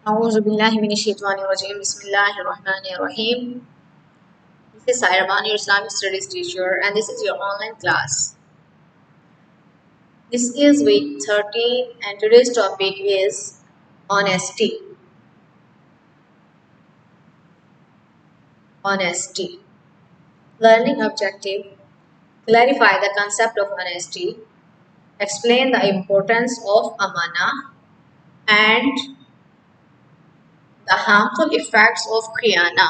A'udhu billahi minash shaitanir rajim. Bismillahir Rahmanir Rahim. This is Sairabani, your Islamic Studies teacher, and this is your online class. This is week 13, and today's topic is honesty. Honesty. Learning objective. Clarify the concept of honesty. Explain the importance of amana and the harmful effects of khiyana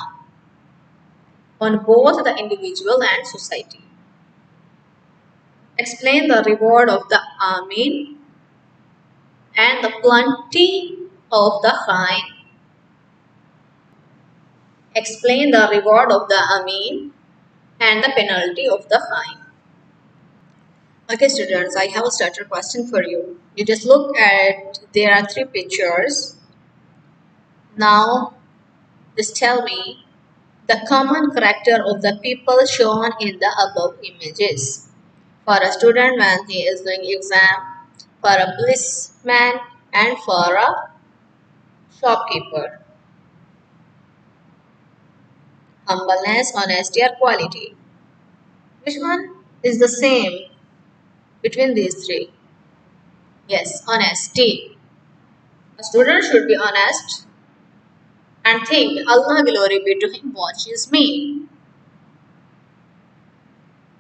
on both the individual and society. Explain the reward of the Amin and the plenty of the Khain. Explain the reward of the Amin and the penalty of the Khain. Okay, students, I have a starter question for you. You just look at, there are three pictures. Now, just tell me the common character of the people shown in the above images. For a student when he is doing exam, for a policeman, and for a shopkeeper. Humbleness, honesty, or quality. Which one is the same between these three? Yes, honesty. A student should be honest and think, Allah glory be to him, watches me.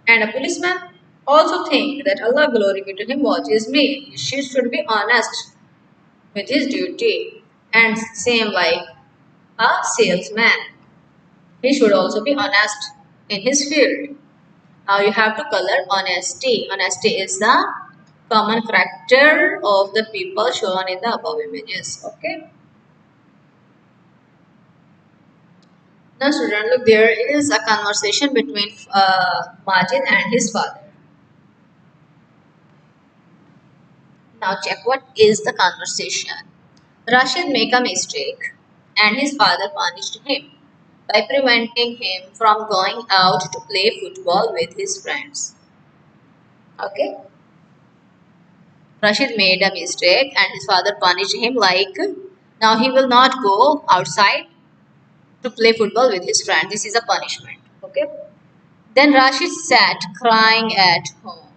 And a policeman also think that Allah glory be to him, watches me. She should be honest with his duty. And same like a salesman. He should also be honest in his field. Now you have to color honesty. Honesty is the common character of the people shown in the above images. Okay. Now student, look, there is a conversation between Majid and his father. Now check what is the conversation. Rashid made a mistake and his father punished him by preventing him from going out to play football with his friends. Okay. Rashid made a mistake and his father punished him like now he will not go outside to play football with his friend. This is a punishment. Okay. Then Rashid sat crying at home.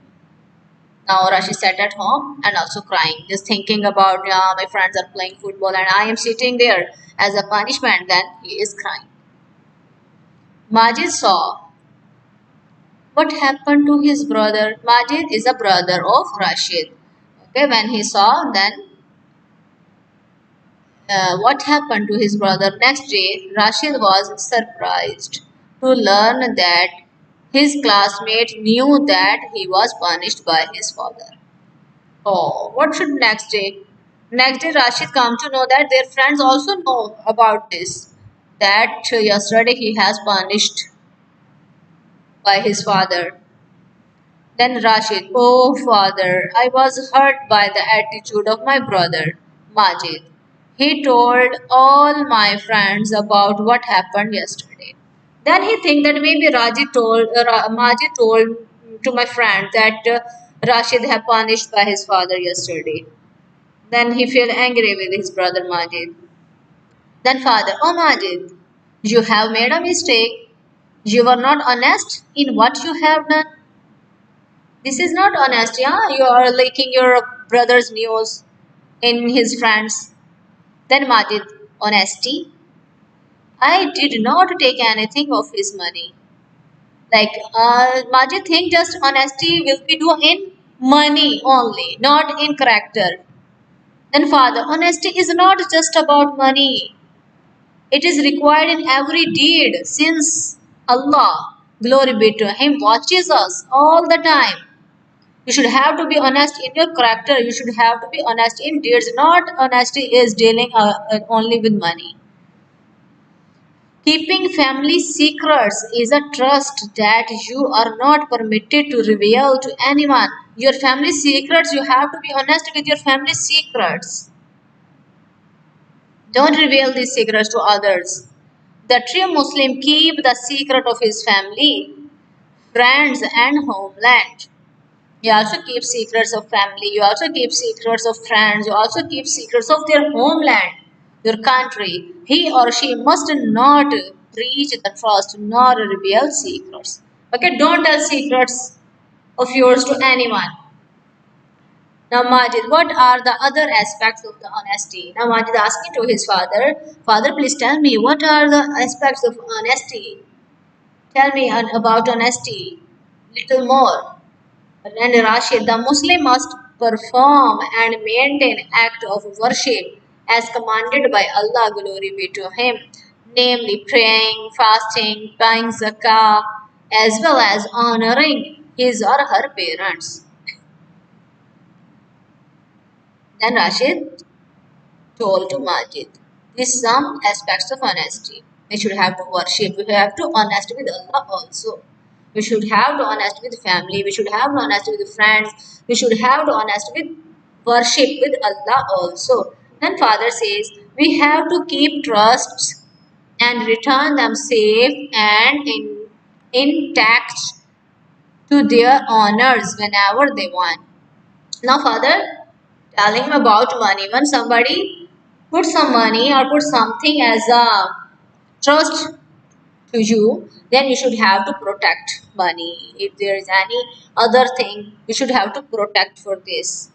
Now Rashid sat at home and also crying, just thinking about my friends are playing football and I am sitting there as a punishment. Then he is crying. Majid saw what happened to his brother. Majid is a brother of Rashid. Okay, when he saw, then what happened to his brother. Next day, Rashid was surprised to learn that his classmate knew that he was punished by his father. Oh, what should next day? Next day, Rashid come to know that their friends also know about this. That yesterday he has punished by his father. Then Rashid, oh father, I was hurt by the attitude of my brother, Majid. He told all my friends about what happened yesterday. Then he think that maybe Majid told to my friend that Rashid had punished by his father yesterday. Then he feel angry with his brother Majid. Then father, oh Majid, you have made a mistake. You were not honest in what you have done. This is not honest, yeah? You are leaking your brother's news in his friends. Then Majid, honesty? I did not take anything of his money. Like, Majid think just honesty will be done in money only, not in character. Then father, honesty is not just about money. It is required in every deed since Allah, glory be to him, watches us all the time. You should have to be honest in your character. You should have to be honest in deeds. Not honesty is dealing only with money. Keeping family secrets is a trust that you are not permitted to reveal to anyone. Your family secrets, you have to be honest with your family secrets. Don't reveal these secrets to others. The true Muslim keep the secret of his family, friends and homeland. You also keep secrets of family. You also keep secrets of friends. You also keep secrets of their homeland. your country. He or she must not breach the trust nor reveal secrets. Okay, don't tell secrets of yours to anyone. Now, Majid, what are the other aspects of the honesty? Now, Majid asking to his father, Father, please tell me what are the aspects of honesty? Tell me about honesty, little more. And Rashid, the Muslim must perform and maintain act of worship as commanded by Allah, glory be to Him, namely praying, fasting, paying zakah, as well as honoring his or her parents. Then Rashid told to Majid, these some aspects of honesty. We should have to worship. We have to honest with Allah also. We should have to honest with family. We should have to honest with friends. We should have to honest with worship with Allah also. Then Father says we have to keep trusts and return them safe and intact to their owners whenever they want. Now, Father, telling him about money. When somebody put some money or put something as a trust to you, then you should have to protect money. If there is any other thing, you should have to protect for this.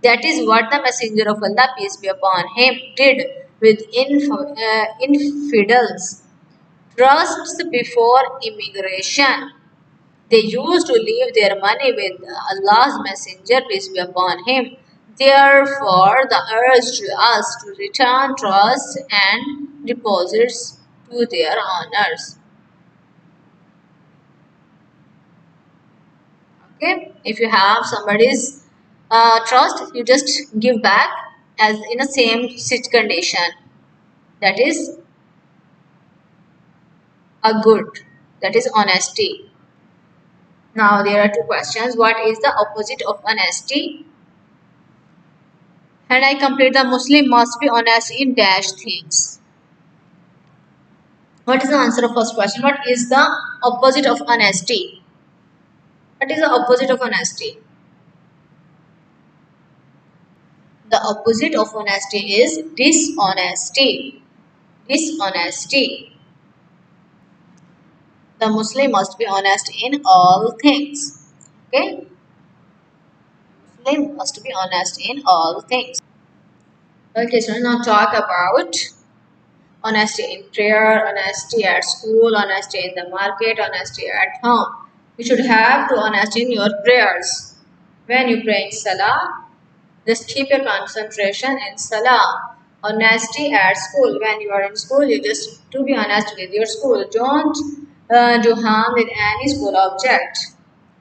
That is what the Messenger of Allah, peace be upon him, did with infidels. Trusts before immigration. They used to leave their money with Allah's Messenger, peace be upon him. Therefore, the urge to us to return trusts and deposits to their owners. Okay, if you have somebody's trust, you just give back as in the same condition. That is a good. That is honesty. Now there are two questions. What is the opposite of honesty? And I complete the Muslim must be honest in dash things. What is the answer of first question? What is the opposite of honesty? What is the opposite of honesty? The opposite of honesty is dishonesty. Dishonesty. The Muslim must be honest in all things. Okay? Muslim must be honest in all things. Okay, so now talk about honesty in prayer, honesty at school, honesty in the market, honesty at home. You should have to honesty in your prayers. When you pray in Salah, just keep your concentration in Salah. Honesty at school. When you are in school, you just to be honest with your school. Don't do harm with any school object.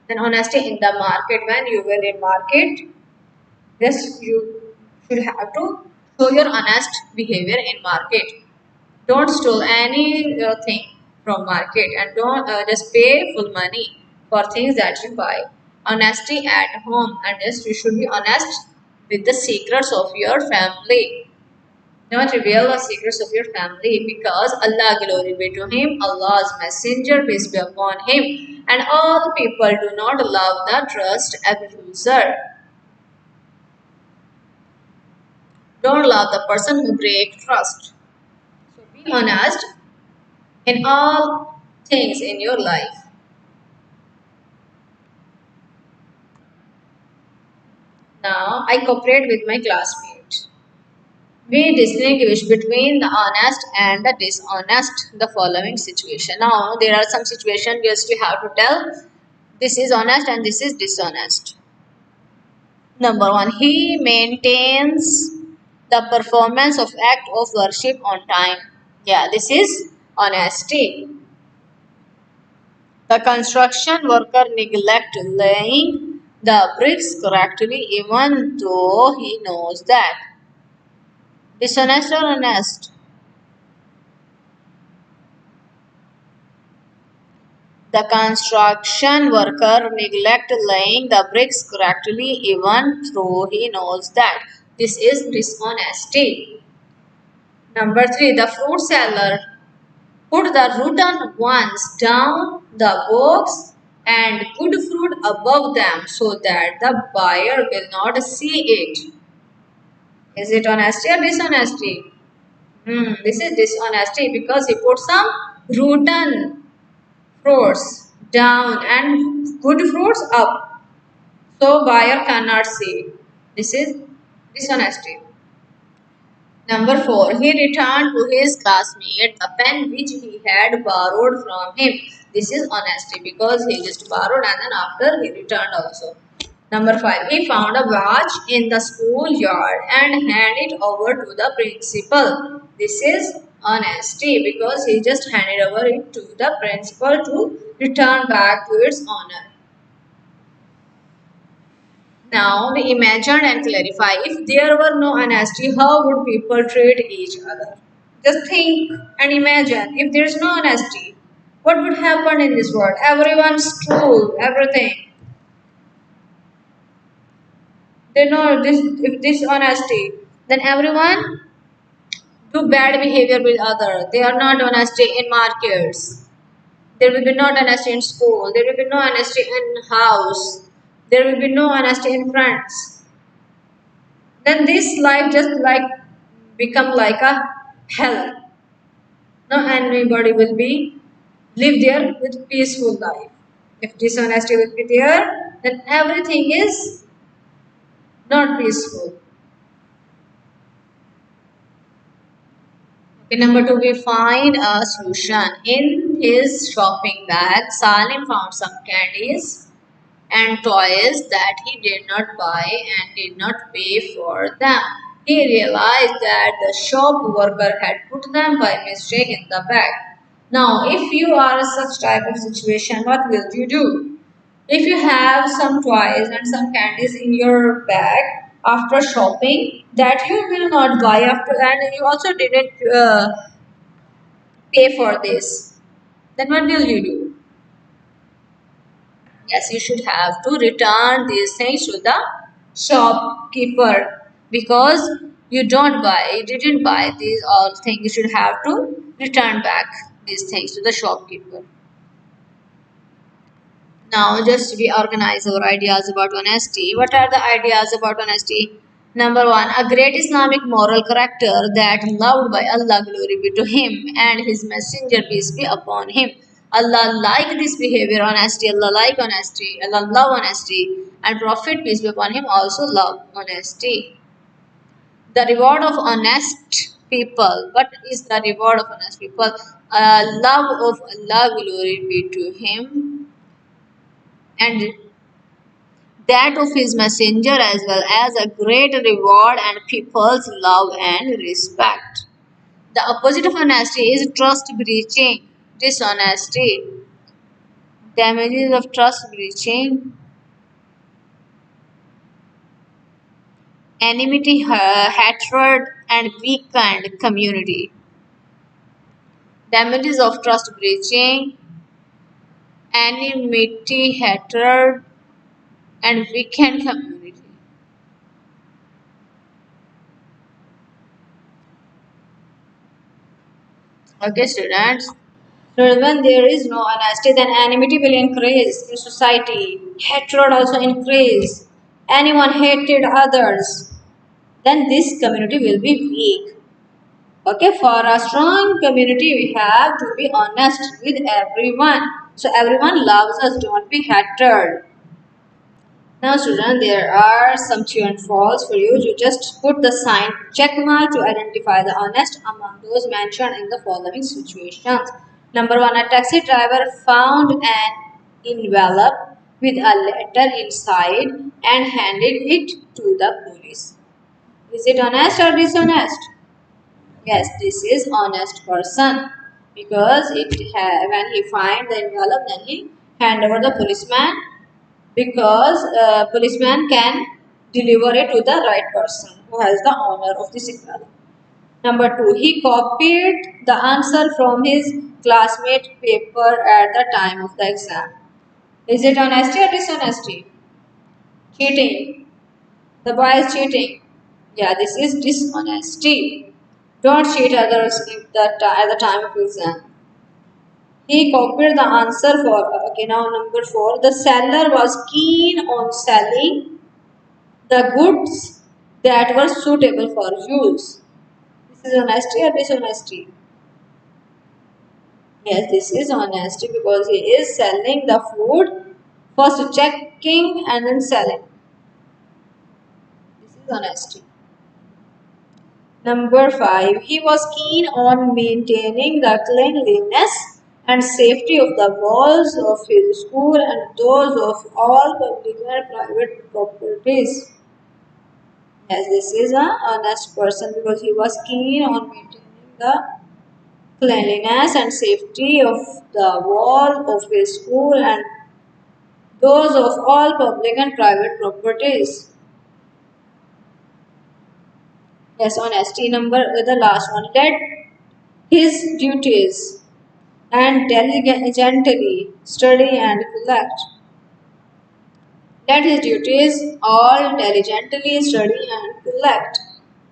Then honesty in the market. When you will in market, just you should have to show your honest behavior in market. Don't steal any thing from market and don't just pay full money for things that you buy. Honesty at home, and just you should be honest with the secrets of your family. Don't reveal the secrets of your family because Allah, glory be to Him, Allah's messenger, peace be upon Him, and all people do not love the trust abuser. Don't love the person who breaks trust. So be honest in all things in your life. Now, I cooperate with my classmate. We distinguish between the honest and the dishonest the following situation. Now, there are some situations just you have to tell this is honest and this is dishonest. Number one, he maintains the performance of act of worship on time. Yeah, this is honesty. The construction worker neglect laying the bricks correctly even though he knows that. Dishonest or honest? The construction worker neglect laying the bricks correctly even though he knows that. This is dishonesty. Number three, the fruit seller put the rotten ones down the box and good fruit above them so that the buyer will not see it. Is it honesty or dishonesty? This is dishonesty because he put some rotten fruits down and good fruits up. So buyer cannot see. This is dishonesty. Number 4. He returned to his classmate the pen which he had borrowed from him. This is honesty because he just borrowed and then after he returned also. Number 5. He found a watch in the schoolyard and handed it over to the principal. This is honesty because he just handed over it to the principal to return back to its owner. Now we imagine and clarify if there were no honesty, how would people treat each other? Just think and imagine if there is no honesty, what would happen in this world? Everyone's true, everything. They know this if this honesty, then everyone do bad behavior with other. They are not honesty in markets. There will be no honesty in school. There will be no honesty in house. There will be no honesty in friends. Then this life just like become like a hell. No anybody will be live there with peaceful life. If dishonesty will be there, then everything is not peaceful. Okay, number 2, we find a solution. In his shopping bag, Salim found some candies and toys that he did not buy and did not pay for them. He realized that the shop worker had put them by mistake in the bag. Now, if you are in such type of situation, what will you do? If you have some toys and some candies in your bag after shopping that you will not buy after and you also didn't pay for this, then what will you do? Yes, you should have to return these things to the shopkeeper because you didn't buy these all things. You should have to return back these things to the shopkeeper. Now, just we organize our ideas about honesty. What are the ideas about honesty? Number 1, a great Islamic moral character that loved by Allah, glory be to Him, and His Messenger, peace be upon Him. Allah like this behavior, honesty. Allah like honesty. Allah love honesty, and Prophet, peace be upon him, also love honesty. The reward of honest people. What is the reward of honest people? Love of Allah, glory be to Him, and that of his messenger, as well as a great reward and people's love and respect. The opposite of honesty is trust breaching, dishonesty. Damages of trust breaching, enmity, hatred, and weakened community. Damages of trust breaching, enmity, hatred, and weakened community. Okay, students. So when there is no honesty, then enmity will increase in society. Hatred also increase. Anyone hated others, then this community will be weak. Okay, for a strong community, we have to be honest with everyone. So everyone loves us. Don't be hatred. Now, student, there are some true and false for you. You just put the sign check mark to identify the honest among those mentioned in the following situations. Number 1, a taxi driver found an envelope with a letter inside and handed it to the police. Is it honest or dishonest? Yes, this is honest person because when he find the envelope, then he hand over the policeman because policeman can deliver it to the right person who has the honor of this envelope. Number 2, he copied the answer from his classmate paper at the time of the exam. Is it honesty or dishonesty? Cheating. The boy is cheating. Yeah, this is dishonesty. Don't cheat others at the time of exam. He copied the answer for, okay, now number 4, the seller was keen on selling the goods that were suitable for use. This is honesty or dishonesty? Yes, this is honesty because he is selling the food, first checking and then selling. This is honesty. Number 5. He was keen on maintaining the cleanliness and safety of the walls of his school and those of all public and private properties. Yes, this is an honest person because he was keen on maintaining the cleanliness and safety of the wall of his school and those of all public and private properties. Yes, honesty. Number the last one. Let his duties and diligently study and collect. Let his duties all diligently study and collect.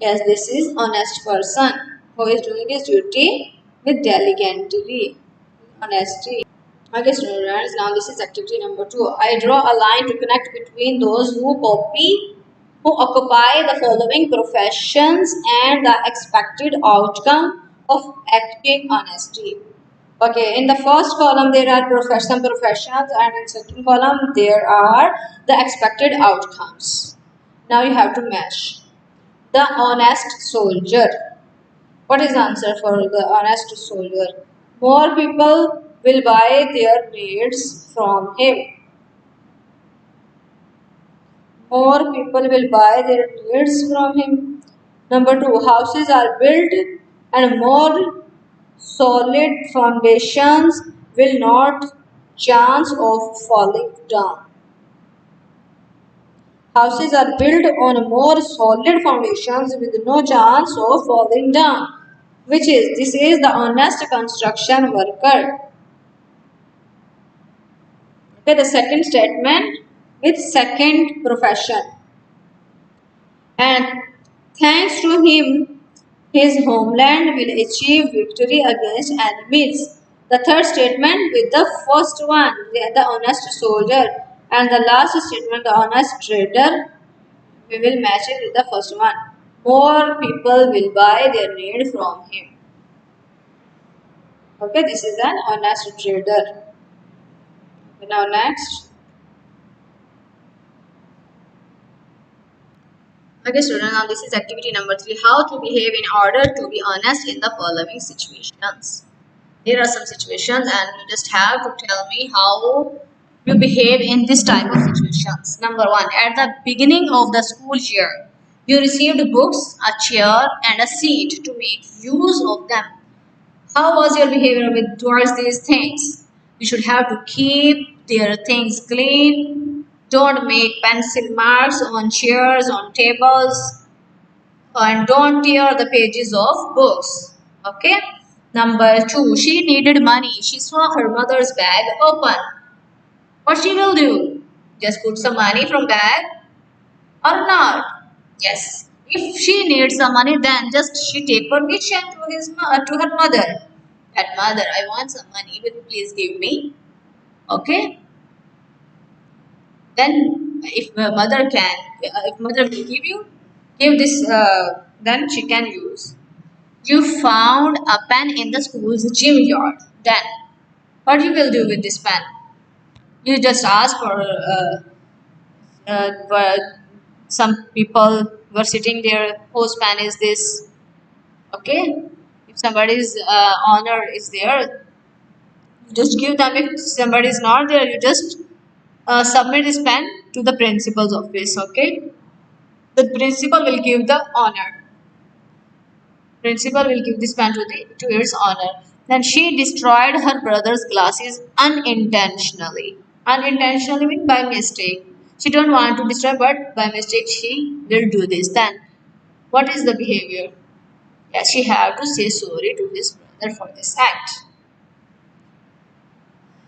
Yes, this is honest person who is doing his duty with diligently, honesty. Okay, students, now this is activity number 2. I draw a line to connect between those who occupy the following professions and the expected outcome of acting honesty. Okay, in the first column there are some professions and in second column there are the expected outcomes. Now you have to match. The honest soldier. What is the answer for the honest soldier? More people will buy their needs from him. More people will buy their needs from him. Number 2, houses are built and more solid foundations will not chance of falling down. Houses are built on more solid foundations with no chance of falling down. Which is, this is the honest construction worker. Okay, the second statement with second profession. And thanks to him, his homeland will achieve victory against enemies. The third statement with the first one, the honest soldier, and the last statement, the honest trader, we will match it with the first one. More people will buy their need from him. Okay, this is an honest trader. Now next. Okay, student, now this is activity number 3. How to behave in order to be honest in the following situations. There are some situations and you just have to tell me how you behave in this type of situations. Number 1. At the beginning of the school year, you received books, a chair and a seat to make use of them. How was your behavior with towards these things? You should have to keep their things clean. Don't make pencil marks on chairs, on tables, and don't tear the pages of books. Okay. Number 2, she needed money. She saw her mother's bag open. What she will do? Just put some money from bag or not? Yes. If she needs some money, then just she take permission to her mother. That mother, I want some money. Will you please give me? Okay. Then if mother will give you, give this. Then she can use. You found a pen in the school's gym yard. Then, what you will do with this pen? You just ask for uh, some people were sitting there. Whose pen is this? Okay. If somebody's honor is there, you just give them. If somebody is not there, you just submit this pen to the principal's office. Okay. The principal will give the honor. Principal will give this pen to its honor. Then she destroyed her brother's glasses unintentionally. Unintentionally means by mistake. She don't want to destroy, but by mistake she will do this. Then what is the behavior? Yes, she have to say sorry to his brother for this act.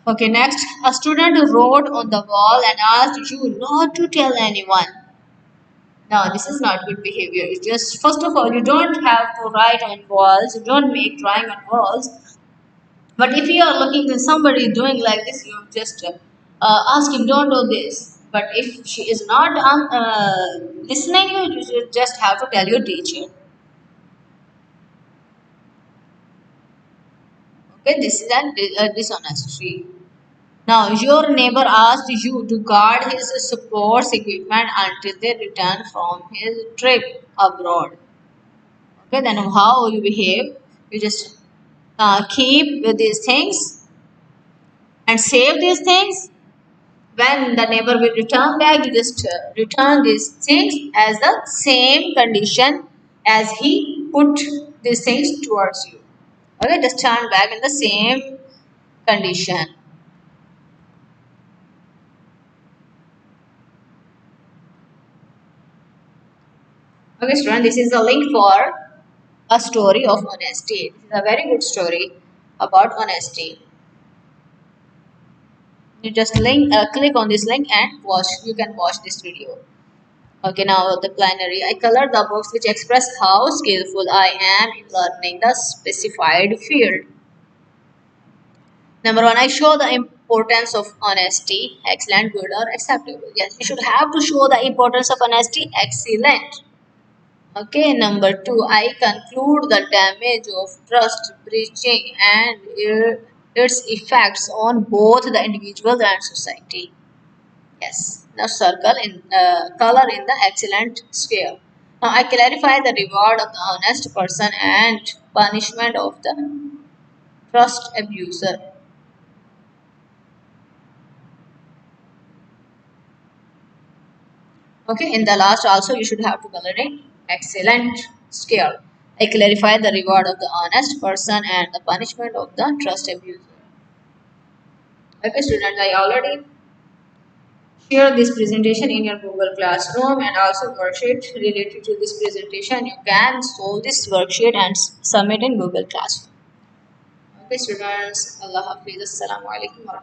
Okay, next, a student wrote on the wall and asked you not to tell anyone. No, this is not good behavior. It's just, first of all, you don't have to write on walls. You don't make drawing on walls. But if you are looking at somebody doing like this, you just ask him, don't do this. But if she is not listening, you just have to tell your teacher. Okay, this is a dishonesty. Now, your neighbor asked you to guard his sports equipment until they return from his trip abroad. Okay, then how you behave? You just keep these things and save these things. When the neighbor will return back, you just return these things as the same condition as he put these things towards you. Okay, just turn back in the same condition. Okay, student, this is the link for a story of honesty. This is a very good story about honesty. You just click on this link and watch. You can watch this video. Okay, now the plenary. I colored the box which express how skillful I am in learning the specified field. Number one, I show the importance of honesty. Excellent, good, or acceptable. Yes, you should have to show the importance of honesty. Excellent. Okay, number two, I conclude the damage of trust breaching and its effects on both the individual and society. Yes, now circle in color in the excellent sphere. Now I clarify the reward of the honest person and punishment of the trust abuser. Okay, in the last also you should have to color in excellent scale. I clarify the reward of the honest person and the punishment of the trust abuser. Okay, students, I already share this presentation in your Google Classroom and also worksheet related to this presentation. You can solve this worksheet and submit in Google Classroom. Okay, students, Allah Hafiz. Assalamu alaikum.